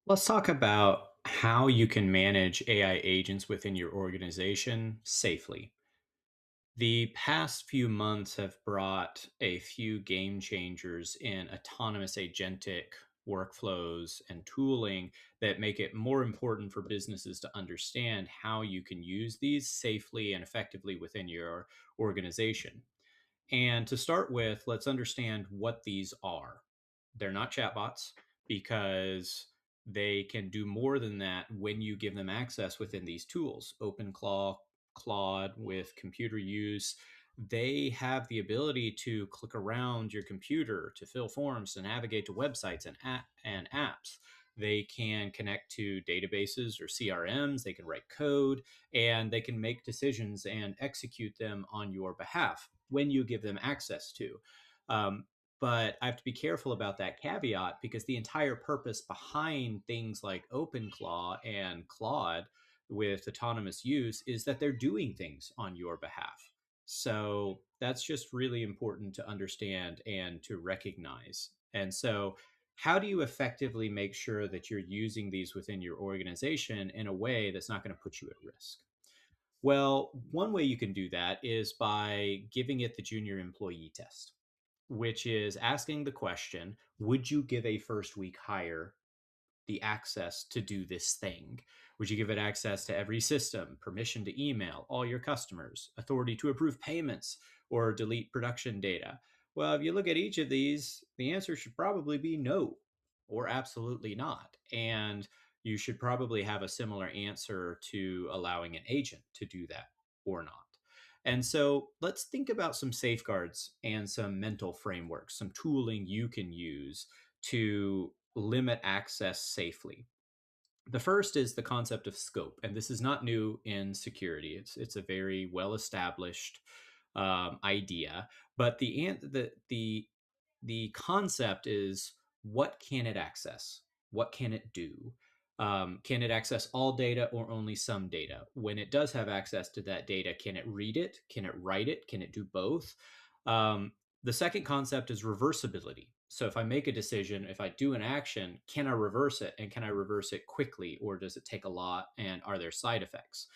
Let's talk about how you can manage AI agents within your organization safely. The past few months have brought a few game changers in autonomous agentic workflows and tooling that make it more important for businesses to understand how you can use these safely and effectively within your organization. And to start with, let's understand what these are. They're not chatbots because they can do more than that when you give them access within these tools. OpenClaw, Claude with computer use, they have the ability to click around your computer to fill forms, to navigate to websites and apps. They can connect to databases or CRMs, they can write code, and they can make decisions and execute them on your behalf when you give them access to. Um, but I have to be careful about that caveat because the entire purpose behind things like OpenClaw and Claude with autonomous use is that they're doing things on your behalf. So that's just really important to understand and to recognize. And so, how do you effectively make sure that you're using these within your organization in a way that's not going to put you at risk? Well, one way you can do that is by giving it the junior employee test, which is asking the question: would you give a first week hire the access to do this thing? Would you give it access to every system, permission to email all your customers, authority to approve payments or delete production data? Well, if you look at each of these, the answer should probably be no or absolutely not. And you should probably have a similar answer to allowing an agent to do that or not. And so let's think about some safeguards and some mental frameworks, some tooling you can use to limit access safely. The first is the concept of scope, and this is not new in security. It's a very well established idea, but the concept is, what can it access? What can it do? Can it access all data or only some data? When it does have access to that data, can it read it? Can it write it? Can it do both? Um, the second concept is reversibility. So if I make a decision, if I do an action, can I reverse it? And can I reverse it quickly? Or does it take a lot? And are there side effects?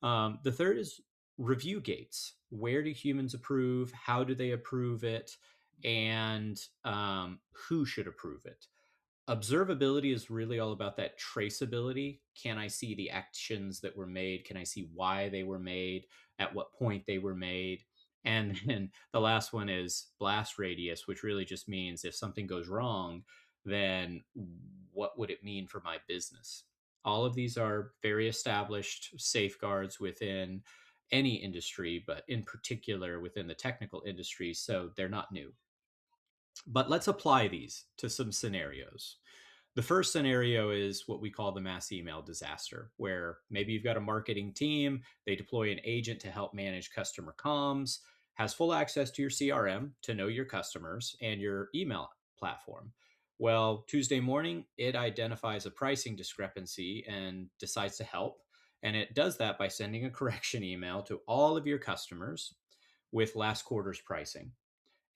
The third is review gates. Where do humans approve? How do they approve it? And who should approve it? Observability is really all about that traceability. Can I see the actions that were made? Can I see why they were made? At what point they were made? And then the last one is blast radius, which really just means if something goes wrong, then what would it mean for my business? All of these are very established safeguards within any industry, but in particular within the technical industry. So they're not new. But let's apply these to some scenarios. The first scenario is what we call the mass email disaster, where maybe you've got a marketing team, they deploy an agent to help manage customer comms, has full access to your CRM to know your customers and your email platform. Well, Tuesday morning, it identifies a pricing discrepancy and decides to help. And it does that by sending a correction email to all of your customers with last quarter's pricing,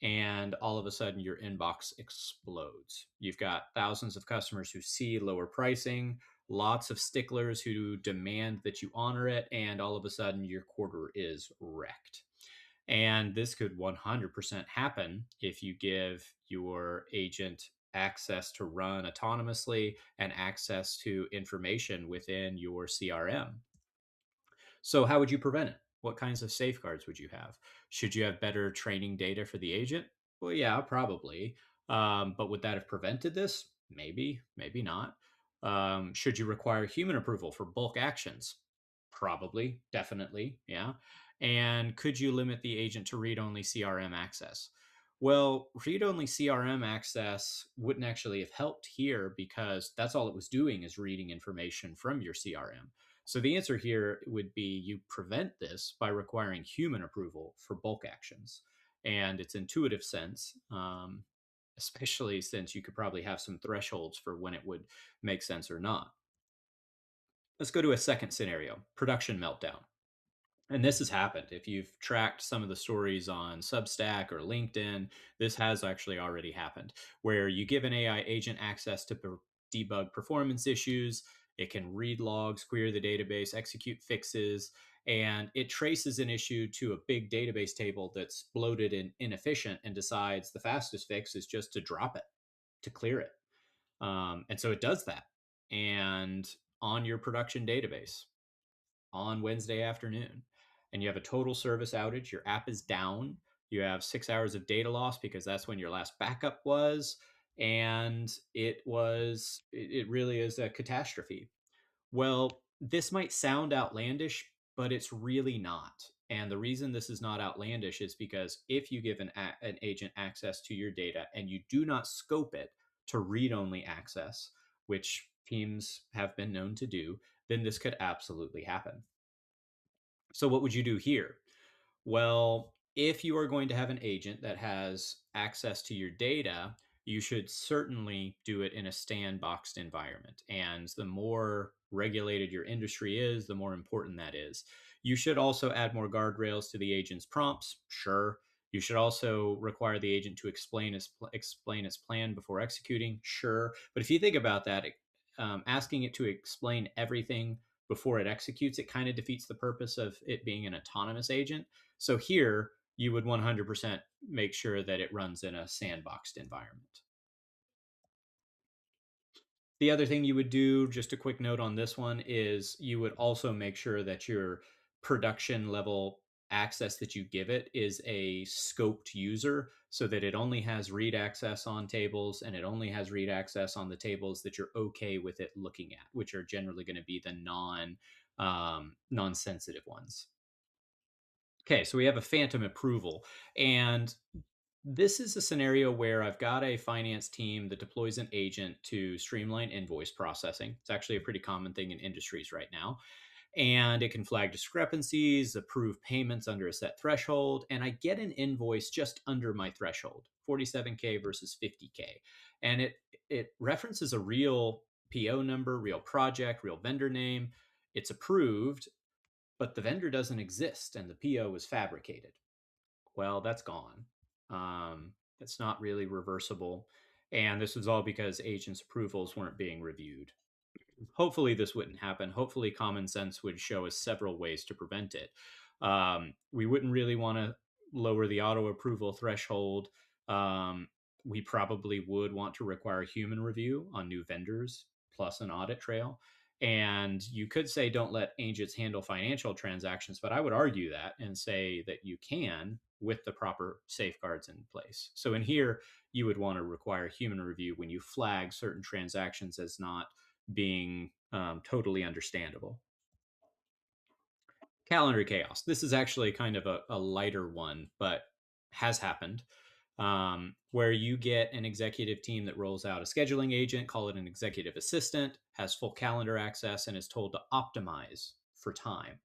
and all of a sudden your inbox explodes. You've got thousands of customers who see lower pricing, lots of sticklers who demand that you honor it, and all of a sudden your quarter is wrecked. And this could 100% happen if you give your agent access to run autonomously and access to information within your CRM. So, how would you prevent it? What kinds of safeguards would you have? Should you have better training data for the agent? Well, yeah, probably. But would that have prevented this? Maybe, maybe not. Should you require human approval for bulk actions? Probably, definitely, yeah. And could you limit the agent to read only CRM access? Well, read only CRM access wouldn't actually have helped here because that's all it was doing is reading information from your CRM. So the answer here would be you prevent this by requiring human approval for bulk actions. And its intuitive sense, especially since you could probably have some thresholds for when it would make sense or not. Let's go to a second scenario: production meltdown. And this has happened. If you've tracked some of the stories on Substack or LinkedIn, this has actually already happened, where you give an AI agent access to debug performance issues, it can read logs, query the database, execute fixes, and it traces an issue to a big database table that's bloated and inefficient and decides the fastest fix is just to drop it, to clear it. And so it does that. And on your production database on Wednesday afternoon, and you have a total service outage, your app is down, you have 6 hours of data loss because that's when your last backup was. And it really is a catastrophe. Well, this might sound outlandish, but it's really not. And the reason this is not outlandish is because if you give an agent access to your data and you do not scope it to read only access, which teams have been known to do, then this could absolutely happen. So, what would you do here? Well, if you are going to have an agent that has access to your data, you should certainly do it in a sandboxed environment. And the more regulated your industry is, the more important that is. You should also add more guardrails to the agent's prompts. Sure. You should also require the agent to explain its plan before executing. Sure. But if you think about that, asking it to explain everything before it executes, it kind of defeats the purpose of it being an autonomous agent. So here, you would 100% make sure that it runs in a sandboxed environment. The other thing you would do, just a quick note on this one, is you would also make sure that your production level access that you give it is a scoped user so that it only has read access on tables and it only has read access on the tables that you're okay with it looking at, which are generally going to be the non-sensitive ones. Okay, so we have a phantom approval. And this is a scenario where I've got a finance team that deploys an agent to streamline invoice processing. It's actually a pretty common thing in industries right now. And it can flag discrepancies, approve payments under a set threshold. And I get an invoice just under my threshold, 47K versus 50K. And it references a real PO number, real project, real vendor name. It's approved, but the vendor doesn't exist and the PO was fabricated. Well, that's gone. It's not really reversible. And this was all because agents' approvals weren't being reviewed. Hopefully, this wouldn't happen. Hopefully, common sense would show us several ways to prevent it. We wouldn't really want to lower the auto approval threshold. Um, we probably would want to require human review on new vendors plus an audit trail. And you could say don't let agents handle financial transactions, but I would argue that and say that you can with the proper safeguards in place. So in here, you would want to require human review when you flag certain transactions as not being totally understandable. Calendar chaos. This is actually kind of a lighter one, but has happened. Where you get an executive team that rolls out a scheduling agent, call it an executive assistant, has full calendar access, and is told to optimize for time.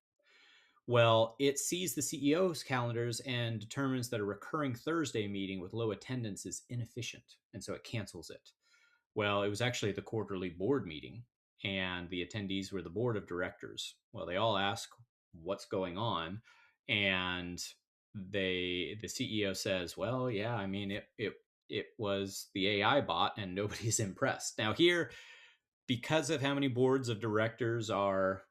Well, it sees the CEO's calendars and determines that a recurring Thursday meeting with low attendance is inefficient, and so it cancels it. Well, it was actually the quarterly board meeting, and the attendees were the board of directors. Well, they all ask what's going on, and the CEO says, "Well, yeah, I mean it was the AI bot, and nobody's impressed." Now here, because of how many boards of directors are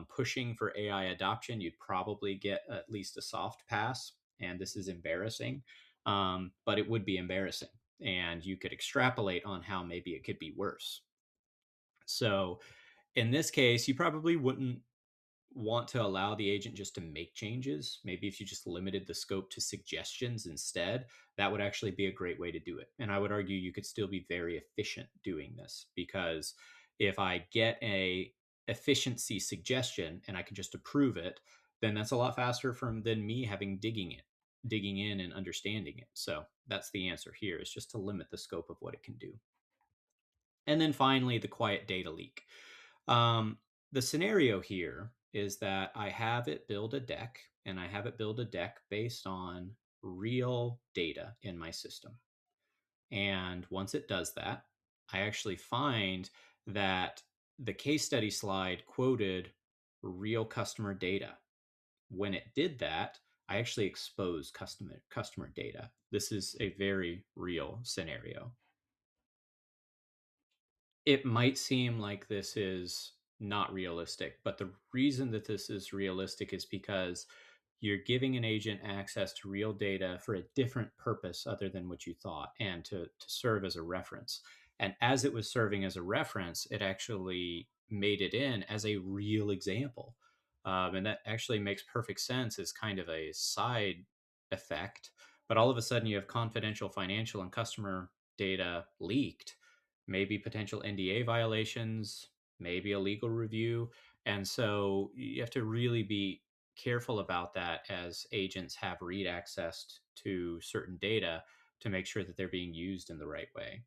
pushing for AI adoption, you'd probably get at least a soft pass, and this is embarrassing, but it would be embarrassing and you could extrapolate on how maybe it could be worse. So in this case, you probably wouldn't want to allow the agent just to make changes. Maybe if you just limited the scope to suggestions instead, that would actually be a great way to do it. And I would argue you could still be very efficient doing this because if I get a efficiency suggestion and I can just approve it, then that's a lot faster from than me having digging in and understanding it. So that's the answer here is just to limit the scope of what it can do. And then finally, the quiet data leak. Um, the scenario here is that I have it build a deck and I have it build a deck based on real data in my system. And once it does that, I actually find that the case study slide quoted real customer data. When it did that, I actually exposed customer data. This is a very real scenario. It might seem like this is not realistic, but the reason that this is realistic is because you're giving an agent access to real data for a different purpose other than what you thought, and to serve as a reference. And as it was serving as a reference, it actually made it in as a real example. And that actually makes perfect sense as kind of a side effect. But all of a sudden, you have confidential financial and customer data leaked, maybe potential NDA violations, maybe a legal review. And so you have to really be careful about that as agents have read access to certain data to make sure that they're being used in the right way.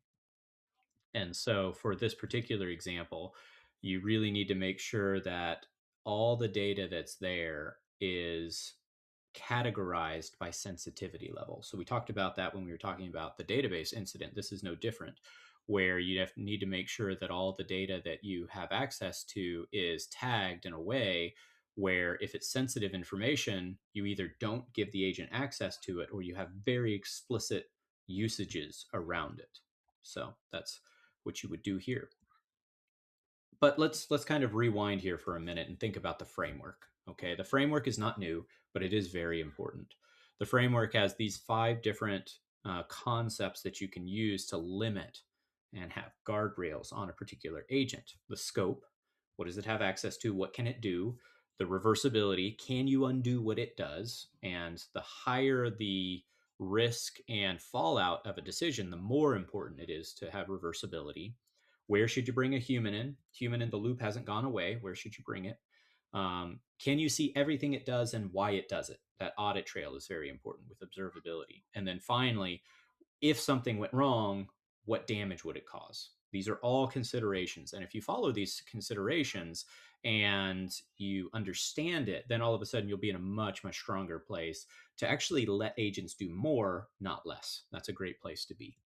And so for this particular example, you really need to make sure that all the data that's there is categorized by sensitivity level. So we talked about that when we were talking about the database incident. This is no different, where need to make sure that all the data that you have access to is tagged in a way where if it's sensitive information, you either don't give the agent access to it or you have very explicit usages around it. So that's what you would do here. But let's kind of rewind here for a minute and think about the framework. Okay, the framework is not new, but it is very important. The framework has these five different concepts that you can use to limit and have guardrails on a particular agent. The scope, what does it have access to? What can it do? The reversibility, can you undo what it does? And the higher the risk and fallout of a decision, the more important it is to have reversibility. Where should you bring a human in? Human in the loop hasn't gone away. Where should you bring it? Can you see everything it does and why it does it? That audit trail is very important with observability. And then finally, if something went wrong, what damage would it cause? These are all considerations. And if you follow these considerations and you understand it, then all of a sudden you'll be in a much, much stronger place to actually let agents do more, not less. That's a great place to be.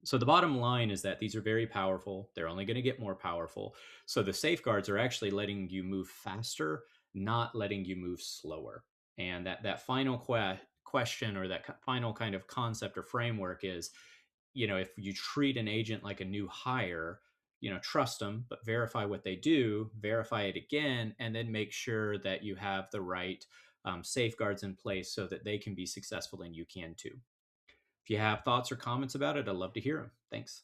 So the bottom line is that these are very powerful. They're only going to get more powerful. So the safeguards are actually letting you move faster, not letting you move slower. And that final question, or that final kind of concept or framework is, if you treat an agent like a new hire, trust them, but verify what they do, verify it again, and then make sure that you have the right safeguards in place so that they can be successful and you can too. If you have thoughts or comments about it, I'd love to hear them. Thanks.